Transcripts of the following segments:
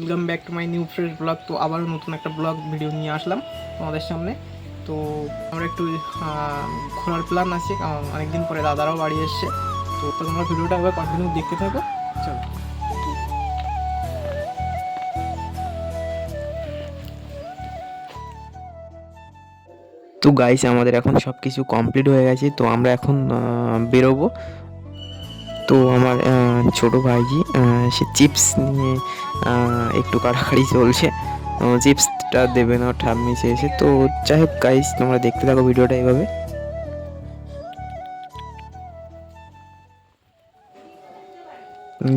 Welcome back to my new fresh blog. তো আবারও নতুন একটা ব্লগ ভিডিও নিয়ে আসলাম তোমাদের সামনে। তো আমরা একটু ঘোরার প্ল্যান আছে, অনেকদিন পরে দাদারাও বাড়ি এসছে। তো তোমরা ভিডিওটা একবার কন্টিনিউ দেখতে থাকো, চলো। তো গাইস, আমাদের এখন সব কিছু কমপ্লিট হয়ে গেছে, তো আমরা এখন বেরোবো। তো আমার ছোটো ভাইজি সে চিপস নিয়ে একটু কাড়াকাড়ি চলছে, চিপসটা দেবে না ঠাম্মি চেয়েছে। তো যাই হোক গাইস, তোমরা দেখতে থাকো ভিডিওটা এভাবে।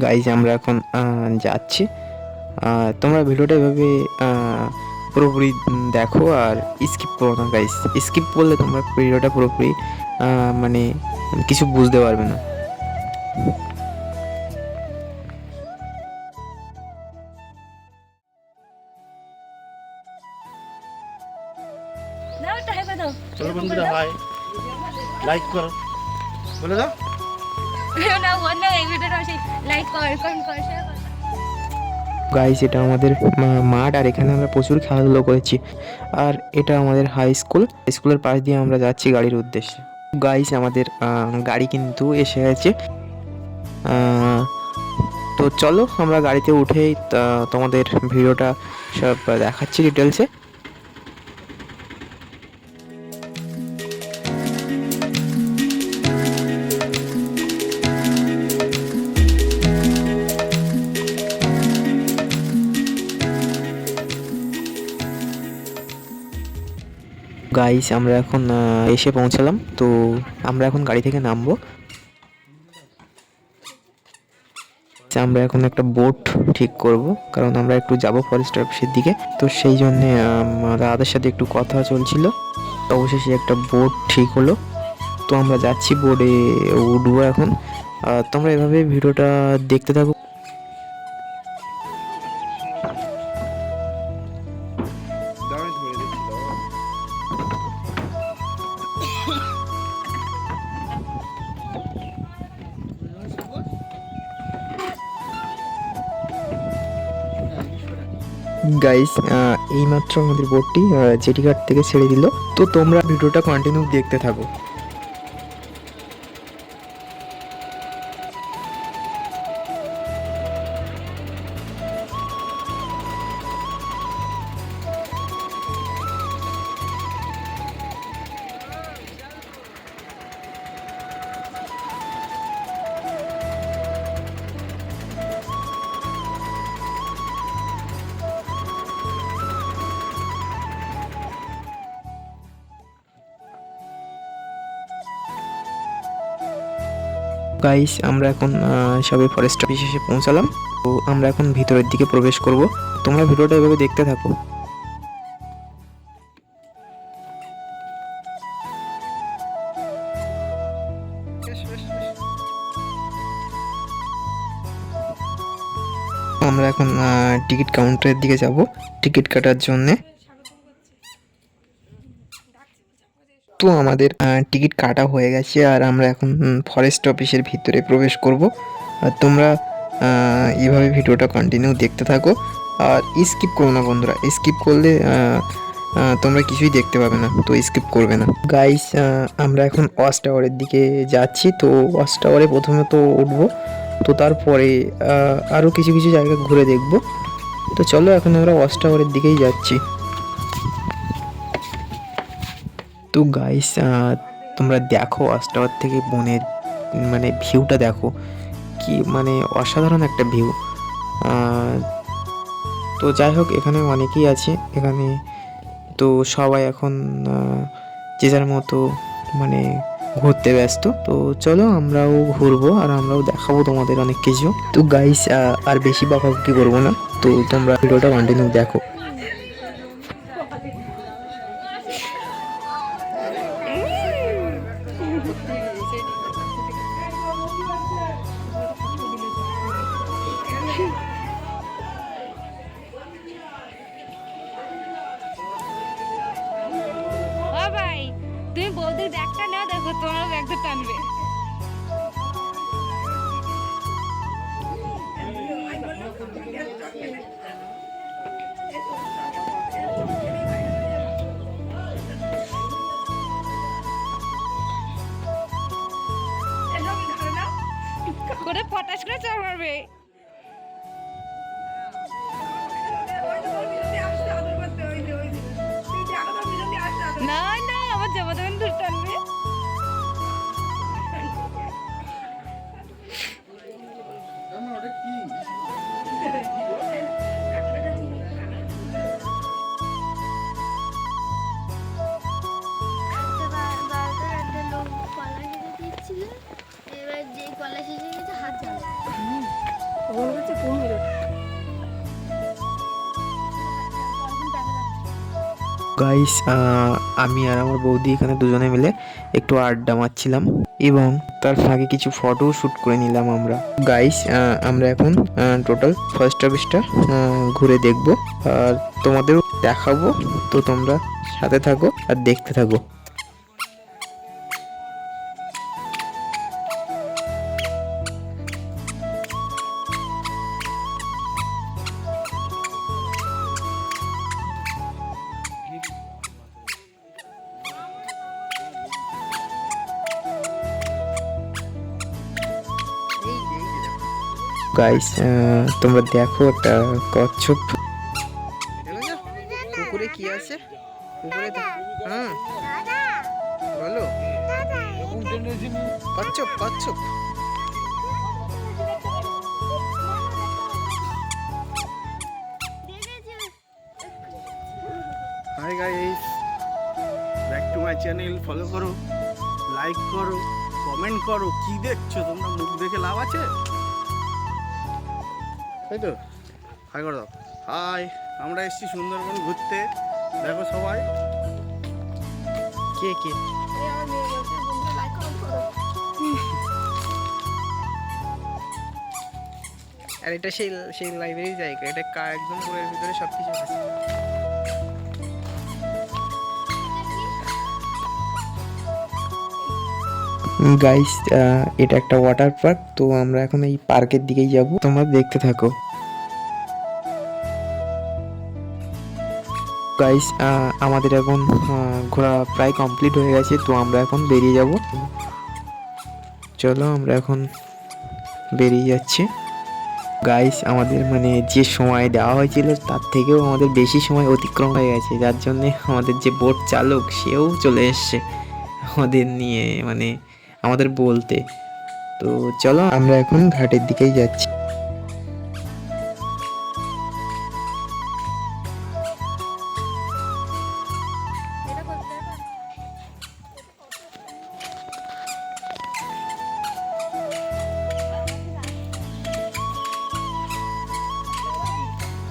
গাইস, আমরা এখন যাচ্ছি, তোমরা ভিডিওটা এভাবে পুরোপুরি দেখো আর স্কিপ করো না গাইস। স্কিপ করলে তোমরা ভিডিওটা পুরোপুরি মানে কিছু বুঝতে পারবে না। চলো বন্ধুরা, হাই, লাইক করো, বলে দাও। গাইস, এটা আমাদের মাঠ, আর এখানে আমরা প্রচুর খেলাধুলো করেছি। আর এটা আমাদের হাই স্কুল, স্কুলের পাশ দিয়ে আমরা যাচ্ছি গাড়ির উদ্দেশ্যে। গাইস, আমাদের গাড়ি কিন্তু এসে গেছে। তো চলো আমরা গাড়িতে উঠেই তোমাদের ভিডিওটা সব দেখাচ্ছি ডিটেলসে। গাইস, আমরা এখন এসে পৌঁছালাম। তো আমরা এখন গাড়ি থেকে নামবো। আমরা এখন একটা বোট ঠিক করব, কারণ আমরা একটু যাব ফরেস্ট অফিসের দিকে। তো সেই জন্যে দাদাদের সাথে একটু কথা চলছিল, অবশেষে একটা বোট ঠিক হলো। তো আমরা যাচ্ছি, বোটে উঠবো এখন। তোমরা এভাবে ভিডিওটা দেখতে থাকো। গাইস, এইমাত্র আমাদের বোটটি জেটি ঘাট থেকে ছেড়ে দিল। তো তোমরা ভিডিওটা কন্টিনিউ দেখতে থাকো। গাইস, আমরা এখন সবে ফরেস্ট অফিসে এসে পৌঁছালাম। তো আমরা এখন ভিতরের দিকে প্রবেশ করব। তোমরা ভিডিওটা এভাবে দেখতে থাকো। আমরা এখন টিকিট কাউন্টারের দিকে যাব টিকিট কাটার জন্যে। তো আমাদের টিকিট কাটা হয়ে গেছে, আর আমরা এখন ফরেস্ট অফিসের ভিতরে প্রবেশ করব। আর তোমরা এইভাবে ভিডিওটা কন্টিনিউ দেখতে থাকো, আর স্কিপ করো না বন্ধুরা। স্কিপ করলে তোমরা কিছুই দেখতে পাবে না, তো স্কিপ করবে না। গাইস, আমরা এখন ওয়াচ টাওয়ারের দিকে যাচ্ছি। তো ওয়াচ টাওয়ারে প্রথমে তো উঠবো, তো তারপরে আরও কিছু কিছু জায়গা ঘুরে দেখব। তো চলো, এখন আমরা ওয়াচ টাওয়ারের দিকেই যাচ্ছি। তো গাইস, তোমরা দেখো ওয়াচ টাওয়ার থেকে বনের মানে ভিউটা দেখো, কি মানে অসাধারণ একটা ভিউ। তো যাই হোক, এখানে অনেকেই আছে এখানে। তো সবাই এখন যে যার মতো মানে ঘুরতে ব্যস্ত। তো চলো, আমরাও ঘুরবো আর আমরাও দেখাবো তোমাদের অনেক কিছু। তো গাইস, আর বেশি বকাবকি করবো না, তো তোমরা ভিডিওটা কন্টিনিউ দেখো। তুমি বৌদির ব্যাগটা নাও, দেখো তোমার ব্যাগটা টানবে। করে পটাশ করে চড় মারবে। না না আমার জামা দেবেন ধরে টানবে। একটা লোক কলা কেটে দিচ্ছিল, এবার যে কলা শেষে গেছে হাত জ্বালা। গাইস আমি আর আমার বৌদি এখানে দুজনে মিলে একটু আড্ডা মারছিলাম এবং তার ফাঁকে কিছু ফটো শ্যুট করে নিলাম আমরা। গাইস আমরা এখন টোটাল ফার্স্ট অফিসটা ঘুরে দেখব আর তোমাদেরও দেখাবো, তো তোমরা সাথে থাকো আর দেখতে থাকো। গাইস তোমরা দেখো একটা কচ্ছপ। পুকুরে কি আছে? পুকুরে হ্যাঁ বলো, কচ্ছপ কচ্ছপ। Hi guys, back to my channel. Follow করো, লাইক করো, কমেন্ট করো। কি দেখছো তোমরা? মুখ দেখে লাভ আছে, তাই তো? হাই করে দাও। হাই, আমরা এসেছি সুন্দরবন ঘুরতে। দেখো সবাই কে কে আর এটা সেই সেই লাইব্রেরি জায়গা, এটা একদম পুরের ভিতরে সবকিছু আছে। গাইস এটা একটা ওয়াটার পার্ক, তো আমরা এখন এই পার্কের দিকেই যাব, তোমরা দেখতে থাকো। গাইস আমাদের এখন ঘোরা প্রায় কমপ্লিট হয়ে গেছে, তো আমরা এখন বেরিয়ে যাব। চলো আমরা এখন বেরিয়ে যাচ্ছি। গাইস আমাদের মানে যে সময় দেওয়া হয়েছিল তার থেকেও আমাদের বেশি সময় অতিক্রম হয়ে গেছে, যার জন্যে আমাদের যে বোট চালক সেও চলে এসছে আমাদের নিয়ে, মানে আমাদের বলতে। তো চলো আমরা এখন ঘাটের দিকেই যাচ্ছি।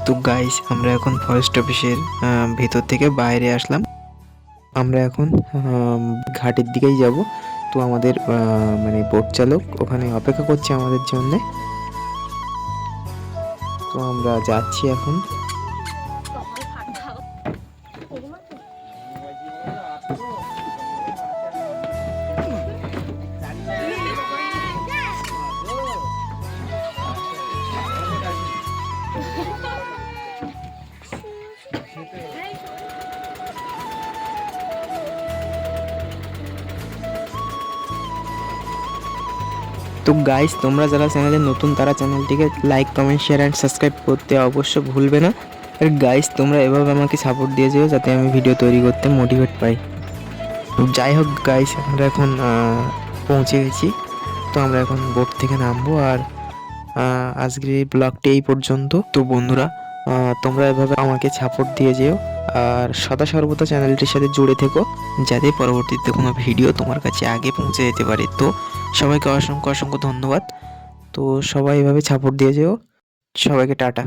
তো গাইস আমরা এখন ফরেস্ট অফিসের ভেতর থেকে বাইরে আসলাম। আমরা এখন ঘাটের দিকেই যাব, তো আমাদের মানে বোট চালক ওখানে অপেক্ষা করছে আমাদের জন্য। তো আমরা যাচ্ছি এখন। তো গাইস তোমরা যারা চ্যানেলে নতুন তারা চ্যানেলটিকে like comment share and subscribe করতে অবশ্য ভুলবে না। আর গাইস তোমরা এভাবে আমাকে সাপোর্ট দিয়ে যেও যাতে আমি ভিডিও তৈরি করতে মোটিভেট পাই। যাই হোক গাইস আমরা এখন পৌঁছে গেছি, তো আমরা এখন বোট থেকে নামবো। আর আজকের এই ব্লগটি এই পর্যন্ত। তো বন্ধুরা তোমরা এভাবে আমাকে সাপোর্ট দিয়ে যেও আর সদা সর্বদা চ্যানেলটির সাথে জুড়ে থেকো, যাতে পরবর্তীতে কোনো ভিডিও তোমার কাছে আগে পৌঁছে যেতে পারে। তো সবাইকে অসংখ্য অসংখ্য ধন্যবাদ। তো সবাই এভাবে সাপোর্ট দিয়ে যেও। সবাইকে টাটা।